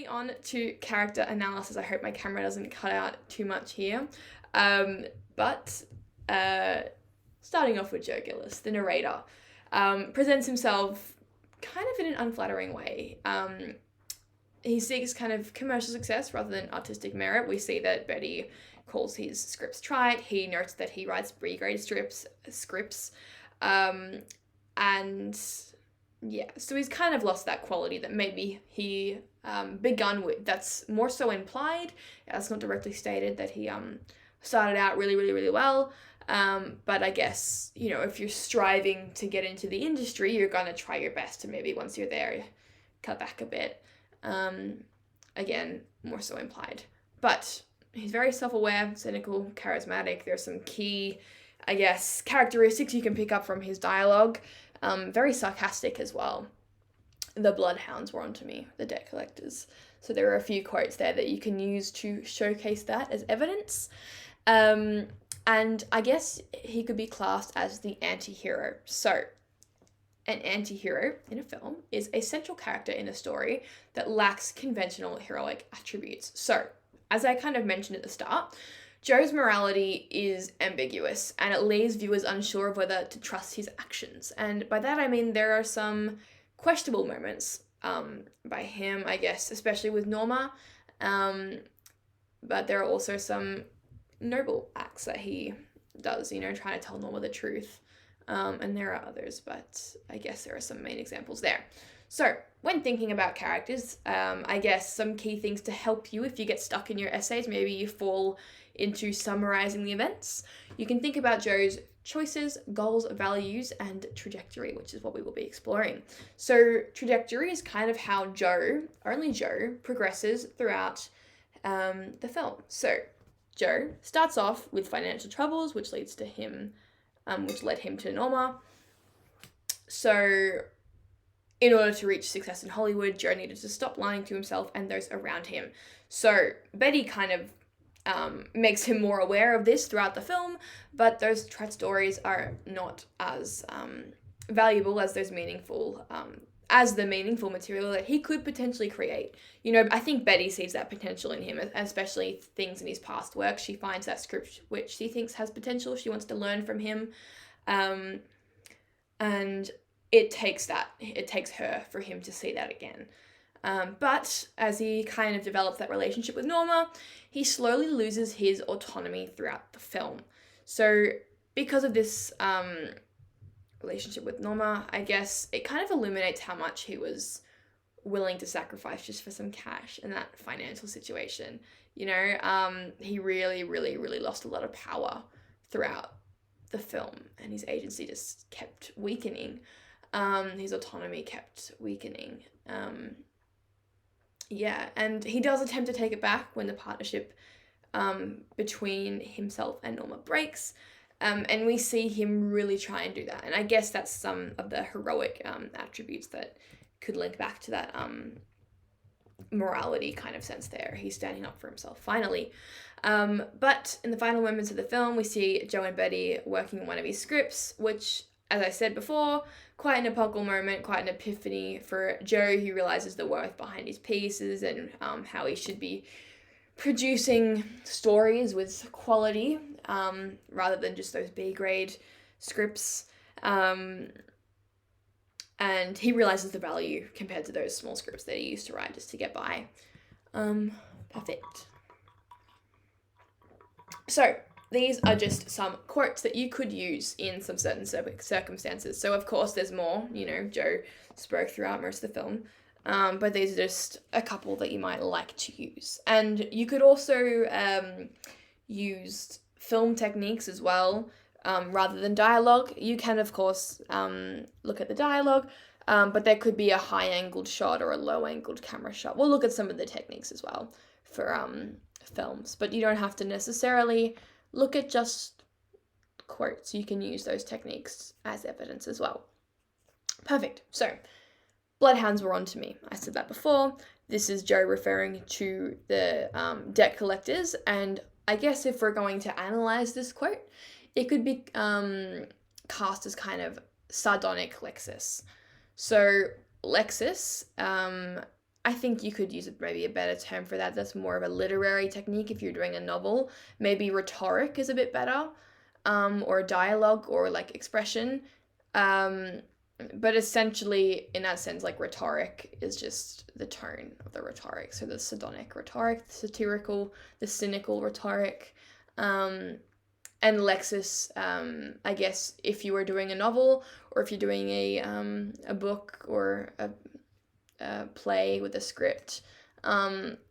on to character analysis. I hope my camera doesn't cut out too much here. But starting off with Joe Gillis, the narrator, presents himself kind of in an unflattering way. He seeks kind of commercial success rather than artistic merit. We see that Betty calls his scripts trite. He notes that he writes B-grade scripts. And yeah, so he's kind of lost that quality that maybe he begun with. That's more so implied. That's not directly stated that he started out really, really, really well. But I guess, you know, if you're striving to get into the industry, you're going to try your best to maybe once you're there, cut back a bit. Again, more so implied. But he's very self-aware, cynical, charismatic. There's some key, I guess, characteristics you can pick up from his dialogue. Very sarcastic as well. The bloodhounds were onto me, the debt collectors. So there are a few quotes there that you can use to showcase that as evidence. And I guess he could be classed as the anti-hero. So an anti-hero in a film is a central character in a story that lacks conventional heroic attributes. So, as I kind of mentioned at the start, Joe's morality is ambiguous and it leaves viewers unsure of whether to trust his actions. And by that I mean there are some questionable moments by him, I guess, especially with Norma. But there are also some noble acts that he does, you know, trying to tell Norma the truth. And there are others, but I guess there are some main examples there. So, when thinking about characters, I guess some key things to help you if you get stuck in your essays, maybe you fall into summarizing the events. You can think about Joe's choices, goals, values, and trajectory, which is what we will be exploring. So, trajectory is kind of how only Joe, progresses throughout the film. So, Joe starts off with financial troubles, which led him to Norma. So, in order to reach success in Hollywood, Joe needed to stop lying to himself and those around him. So, Betty kind of makes him more aware of this throughout the film, but those trite stories are not as valuable as the meaningful material that he could potentially create. You know, I think Betty sees that potential in him, especially things in his past work. She finds that script which she thinks has potential. She wants to learn from him. And it takes her for him to see that again. But as he kind of develops that relationship with Norma, he slowly loses his autonomy throughout the film. So because of this relationship with Norma, I guess it kind of illuminates how much he was willing to sacrifice just for some cash in that financial situation. You know, he really, really, really lost a lot of power throughout the film, and his agency just kept weakening. His autonomy kept weakening. And he does attempt to take it back when the partnership between himself and Norma breaks. And we see him really try and do that. And I guess that's some of the heroic attributes that could link back to that morality kind of sense there. He's standing up for himself, finally. But in the final moments of the film, we see Joe and Betty working on one of his scripts, which, as I said before, quite an epochal moment, quite an epiphany for Joe. He realizes the worth behind his pieces and how he should be producing stories with quality rather than just those B-grade scripts. And he realizes the value compared to those small scripts that he used to write just to get by. Perfect. So, these are just some quotes that you could use in some certain circumstances. So, of course, there's more. You know, Joe spoke throughout most of the film. But these are just a couple that you might like to use. And you could also use film techniques as well, rather than dialogue. You can, of course, look at the dialogue, but there could be a high-angled shot or a low-angled camera shot. We'll look at some of the techniques as well for films, but you don't have to necessarily look at just quotes. You can use those techniques as evidence as well. Perfect. So, bloodhounds were onto me. I said that before. This is Joe referring to the debt collectors, and I guess if we're going to analyze this quote, it could be cast as kind of sardonic Lexus. So Lexus I think you could use maybe a better term for that. That's more of a literary technique if you're doing a novel. Maybe rhetoric is a bit better, or dialogue or like expression. Um, but essentially, in that sense, like rhetoric is just the tone of the rhetoric. So the sardonic rhetoric, the satirical, the cynical rhetoric. And Lexis, I guess if you were doing a novel or if you're doing a book or a play with a script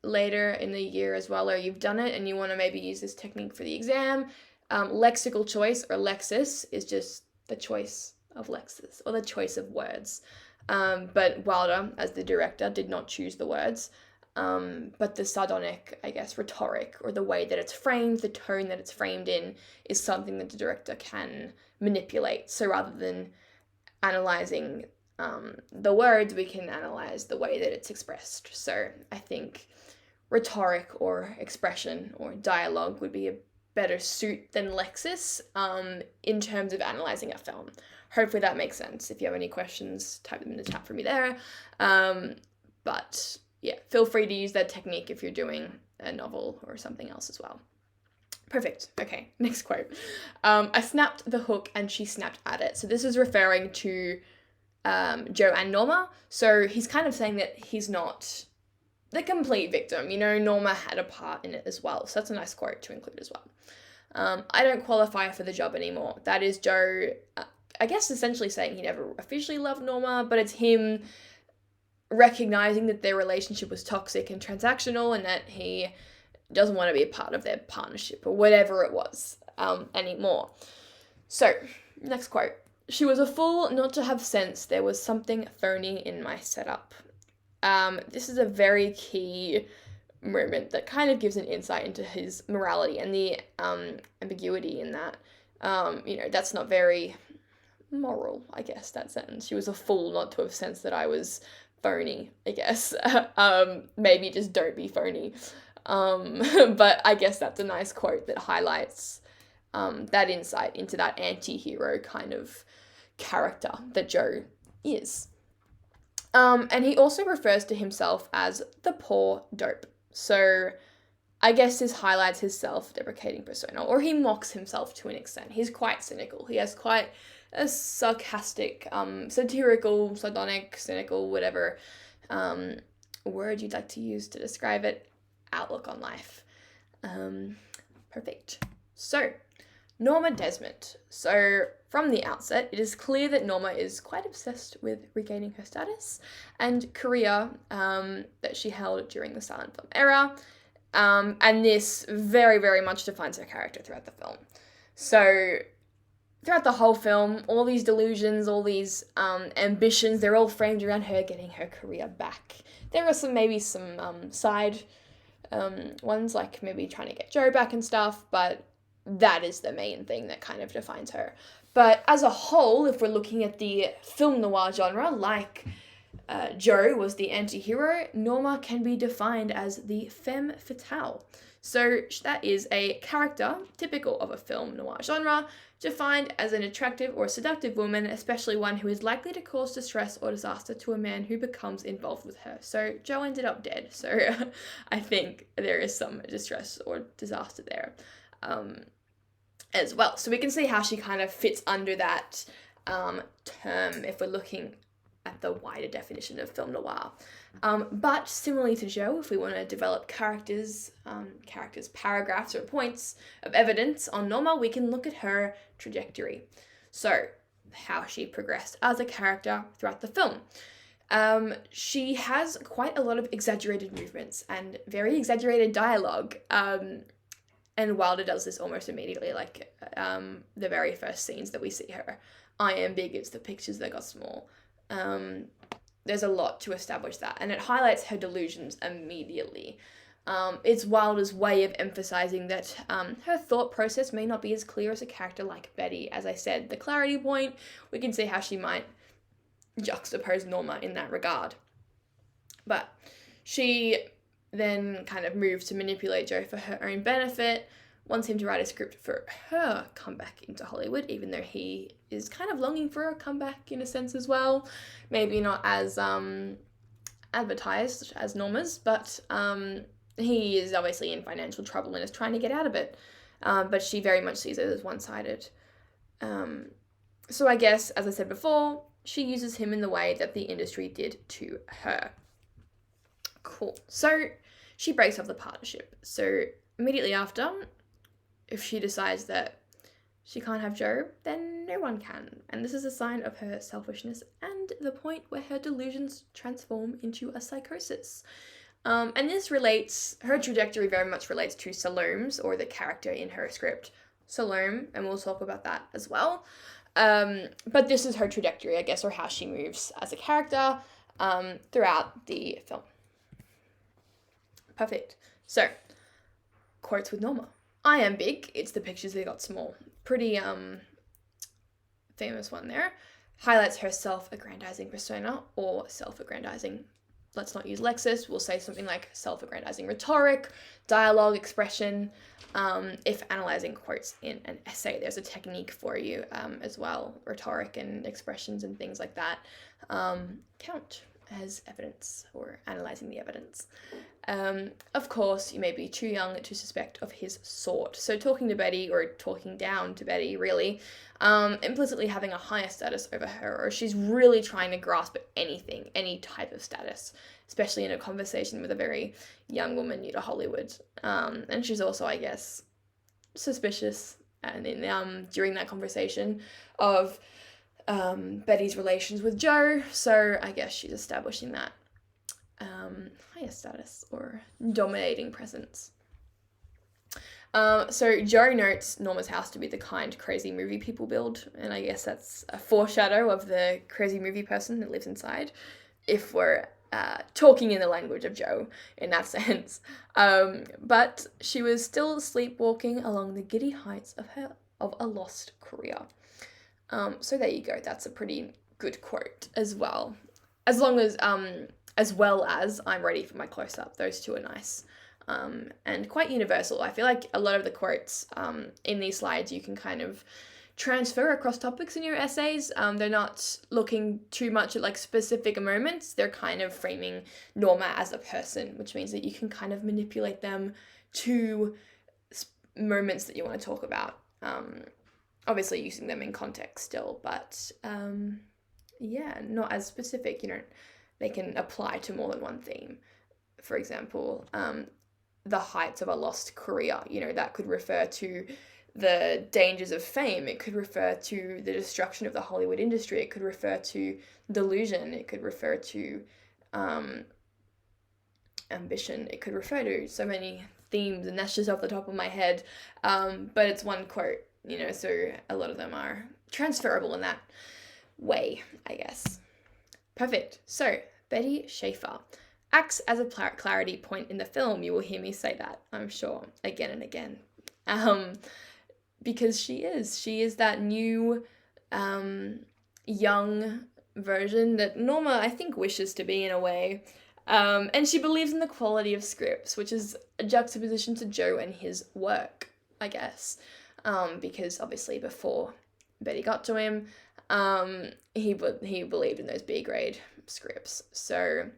later in the year as well, or you've done it and you want to maybe use this technique for the exam, lexical choice or Lexis is just the choice of Lexis or the choice of words. But Wilder, as the director, did not choose the words. But the sardonic, I guess, rhetoric or the way that it's framed, the tone that it's framed in is something that the director can manipulate. So rather than analyzing the words, we can analyze the way that it's expressed. So I think rhetoric or expression or dialogue would be a better suit than Lexis in terms of analyzing a film. Hopefully that makes sense. If you have any questions, type them in the chat for me there. But yeah, feel free to use that technique if you're doing a novel or something else as well. Perfect. Okay, next quote. I snapped the hook and she snapped at it. So this is referring to Joe and Norma. So he's kind of saying that he's not the complete victim. You know, Norma had a part in it as well. So that's a nice quote to include as well. I don't qualify for the job anymore. That is Joe, I guess essentially saying he never officially loved Norma, but it's him recognizing that their relationship was toxic and transactional and that he doesn't want to be a part of their partnership or whatever it was anymore. So, next quote. She was a fool not to have sense there was something phony in my setup. This is a very key moment that kind of gives an insight into his morality and the ambiguity in that. That's not very moral, I guess, that sentence. She was a fool not to have sensed that I was phony, I guess. Maybe just don't be phony. But I guess that's a nice quote that highlights that insight into that anti-hero kind of character that Joe is. And he also refers to himself as the poor dope. So I guess this highlights his self-deprecating persona, or he mocks himself to an extent. He's quite cynical. He has quite a sarcastic, satirical, sardonic, cynical, whatever word you'd like to use to describe it, outlook on life. Perfect. So, Norma Desmond. So, from the outset, it is clear that Norma is quite obsessed with regaining her status and career that she held during the silent film era. And this very, very much defines her character throughout the film. So, throughout the whole film, all these delusions, all these ambitions, they're all framed around her getting her career back. There are maybe some side ones, like maybe trying to get Joe back and stuff, but that is the main thing that kind of defines her. But as a whole, if we're looking at the film noir genre, like Joe was the anti-hero, Norma can be defined as the femme fatale. So that is a character typical of a film noir genre, defined as an attractive or seductive woman, especially one who is likely to cause distress or disaster to a man who becomes involved with her. So Joe ended up dead, so I think there is some distress or disaster there as well. So we can see how she kind of fits under that term if we're looking at the wider definition of film noir. But similarly to Joe, if we want to develop characters, paragraphs or points of evidence on Norma, we can look at her trajectory. So, how she progressed as a character throughout the film. She has quite a lot of exaggerated movements and very exaggerated dialogue. And Wilder does this almost immediately, like the very first scenes that we see her. I am big, it's the pictures that got small. There's a lot to establish that, and it highlights her delusions immediately. It's Wilder's way of emphasizing that her thought process may not be as clear as a character like Betty. As I said, the clarity point, we can see how she might juxtapose Norma in that regard. But she then kind of moves to manipulate Joe for her own benefit, wants him to write a script for her comeback into Hollywood, even though he is kind of longing for a comeback in a sense as well. Maybe not as advertised as Norma's, but he is obviously in financial trouble and is trying to get out of it. But she very much sees it as one-sided. So I guess, as I said before, she uses him in the way that the industry did to her. Cool. So she breaks off the partnership. So immediately after, if she decides that she can't have Joe, then no one can. And this is a sign of her selfishness and the point where her delusions transform into a psychosis. And this relates, her trajectory very much relates to Salome's, or the character in her script, Salome, and we'll talk about that as well. But this is her trajectory, I guess, or how she moves as a character throughout the film. Perfect. So, quotes with Norma. I am big, it's the pictures that got small. Pretty famous one there. Highlights her self-aggrandizing persona, or self-aggrandizing, let's not use Lexis, we'll say something like self-aggrandizing rhetoric, dialogue, expression. If analyzing quotes in an essay, there's a technique for you as well. Rhetoric and expressions and things like that count as evidence, or analyzing the evidence. Of course, you may be too young to suspect of his sort. So talking to Betty, or talking down to Betty, really, implicitly having a higher status over her, or she's really trying to grasp at anything, any type of status, especially in a conversation with a very young woman new to Hollywood. And she's also, I guess, suspicious, and in during that conversation, of Betty's relations with Joe, so I guess she's establishing that higher status, or dominating presence. So Joe notes Norma's house to be the kind, crazy movie people build, and I guess that's a foreshadow of the crazy movie person that lives inside, if we're talking in the language of Joe in that sense. But she was still sleepwalking along the giddy heights of a lost career. So there you go. That's a pretty good quote as well. As well as I'm ready for my close-up. Those two are nice. And quite universal. I feel like a lot of the quotes in these slides you can kind of transfer across topics in your essays. They're not looking too much at like specific moments. They're kind of framing Norma as a person, which means that you can kind of manipulate them to moments that you want to talk about. Obviously using them in context still, but yeah, not as specific. They can apply to more than one theme. For example, the heights of a lost career, that could refer to the dangers of fame. It could refer to the destruction of the Hollywood industry. It could refer to delusion. It could refer to ambition. It could refer to so many themes, and that's just off the top of my head. But it's one quote, so a lot of them are transferable in that way, I guess. Perfect. So, Betty Schaefer acts as a clarity point in the film. You will hear me say that, I'm sure, again and again. Because she is that new, young version that Norma, I think, wishes to be in a way. And she believes in the quality of scripts, which is a juxtaposition to Joe and his work, I guess. Because obviously before Betty got to him, he believed in those B-grade scripts. So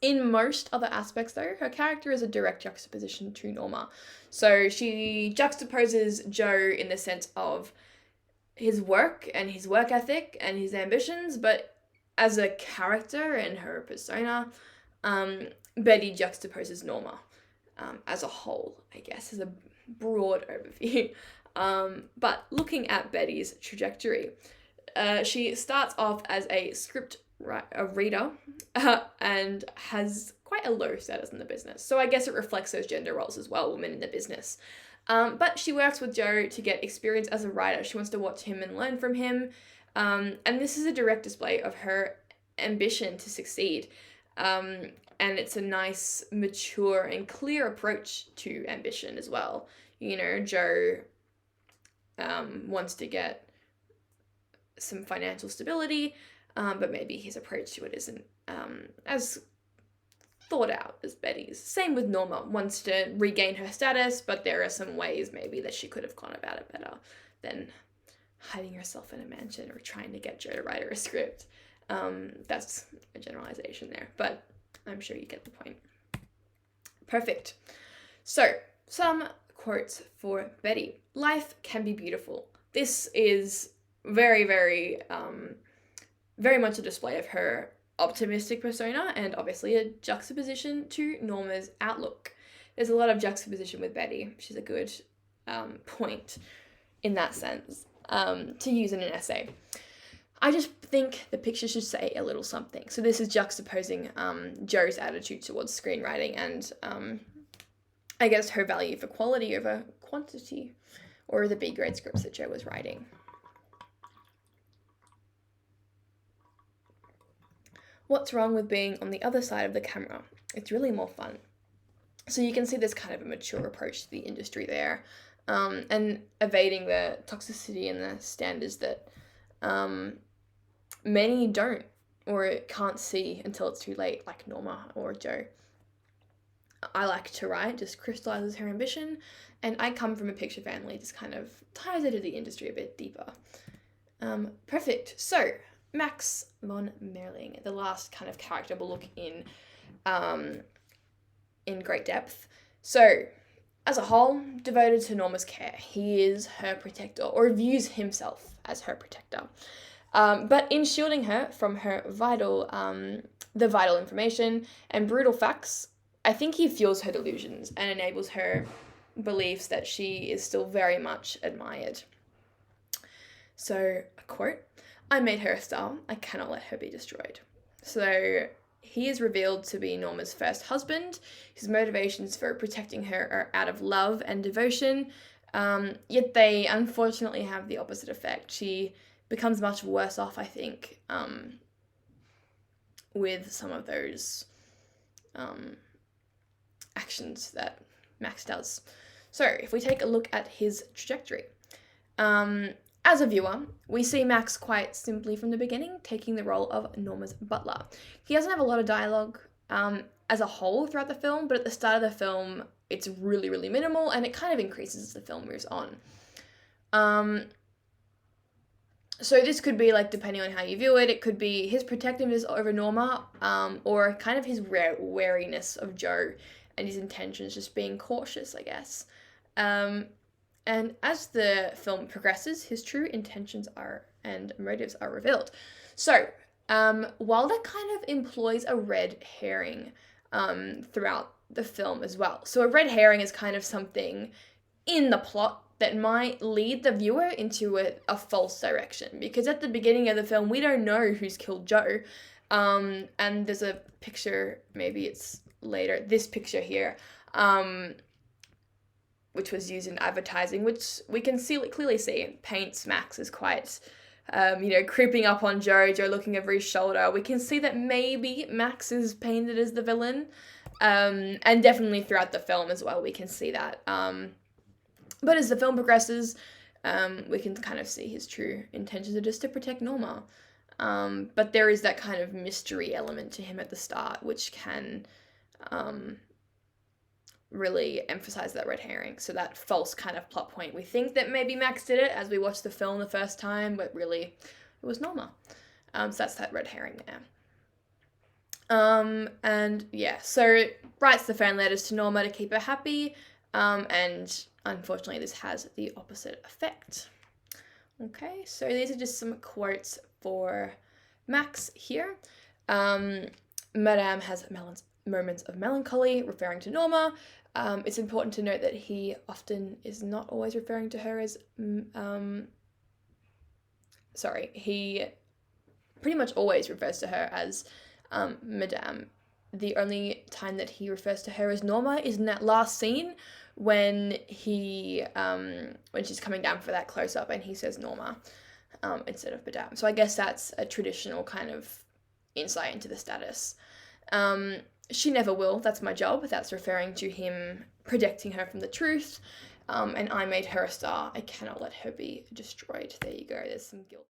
in most other aspects, though, her character is a direct juxtaposition to Norma. So she juxtaposes Joe in the sense of his work and his work ethic and his ambitions, but as a character and her persona, Betty juxtaposes Norma as a whole, I guess, as a broad overview. But looking at Betty's trajectory, she starts off as a reader and has quite a low status in the business. So I guess it reflects those gender roles as well, women in the business. But she works with Joe to get experience as a writer. She wants to watch him and learn from him. And this is a direct display of her ambition to succeed. And it's a nice, mature, and clear approach to ambition as well. Joe wants to get some financial stability, but maybe his approach to it isn't as thought out as Betty's. Same with Norma, wants to regain her status, but there are some ways maybe that she could have gone about it better than hiding herself in a mansion or trying to get Joe to write her a script. That's a generalization there, but I'm sure you get the point. Perfect. So, some quotes for Betty. Life can be beautiful. This is very, very, very much a display of her optimistic persona and obviously a juxtaposition to Norma's outlook. There's a lot of juxtaposition with Betty. She's a good point in that sense to use in an essay. I just think the picture should say a little something. So this is juxtaposing Jo's attitude towards screenwriting and I guess her value for quality over quantity, or the B-grade scripts that Jo was writing. What's wrong with being on the other side of the camera? It's really more fun. So you can see there's kind of a mature approach to the industry there, and evading the toxicity and the standards that many don't or can't see until it's too late, like Norma or Jo. I like to write, just crystallizes her ambition, and I come from a picture family, just kind of ties into the industry a bit deeper. Perfect. So, Max von Mayerling, the last kind of character we'll look in great depth. So, as a whole, devoted to Norma's care. He is her protector, or views himself as her protector. But in shielding her from her the vital information and brutal facts, I think he fuels her delusions and enables her beliefs that she is still very much admired. So, a quote, "I made her a star. I cannot let her be destroyed." So, he is revealed to be Norma's first husband. His motivations for protecting her are out of love and devotion, yet they unfortunately have the opposite effect. She becomes much worse off, I think, with some of those actions that Max does. So, if we take a look at his trajectory, as a viewer, we see Max quite simply from the beginning taking the role of Norma's butler. He doesn't have a lot of dialogue as a whole throughout the film, but at the start of the film, it's really, really minimal, and it kind of increases as the film moves on. So this could be, like, depending on how you view it, it could be his protectiveness over Norma, or kind of his wariness of Jo and his intentions, just being cautious, I guess. And as the film progresses, his true intentions and motives are revealed. So, Wilder kind of employs a red herring throughout the film as well. So a red herring is kind of something in the plot that might lead the viewer into a false direction. Because at the beginning of the film, we don't know who's killed Jo. And there's a picture, maybe it's later, this picture here, which was used in advertising, which we can clearly see paints Max as quite, creeping up on Jo looking over his shoulder. We can see that maybe Max is painted as the villain, and definitely throughout the film as well, we can see that. But as the film progresses, we can kind of see his true intentions are just to protect Norma. But there is that kind of mystery element to him at the start, which can really emphasize that red herring. So that false kind of plot point. We think that maybe Max did it as we watched the film the first time, but really it was Norma. So that's that red herring there. And yeah, so writes the fan letters to Norma to keep her happy, and unfortunately this has the opposite effect. Okay, so these are just some quotes for Max here. Madame has moments of melancholy, referring to Norma. It's important to note that he often is not always referring to her as, he pretty much always refers to her as Madame. The only time that he refers to her as Norma is in that last scene when when she's coming down for that close-up and he says Norma instead of Madame. So I guess that's a traditional kind of insight into the status. She never will, that's my job. That's referring to him protecting her from the truth. And I made her a star. I cannot let her be destroyed. There you go, there's some guilt.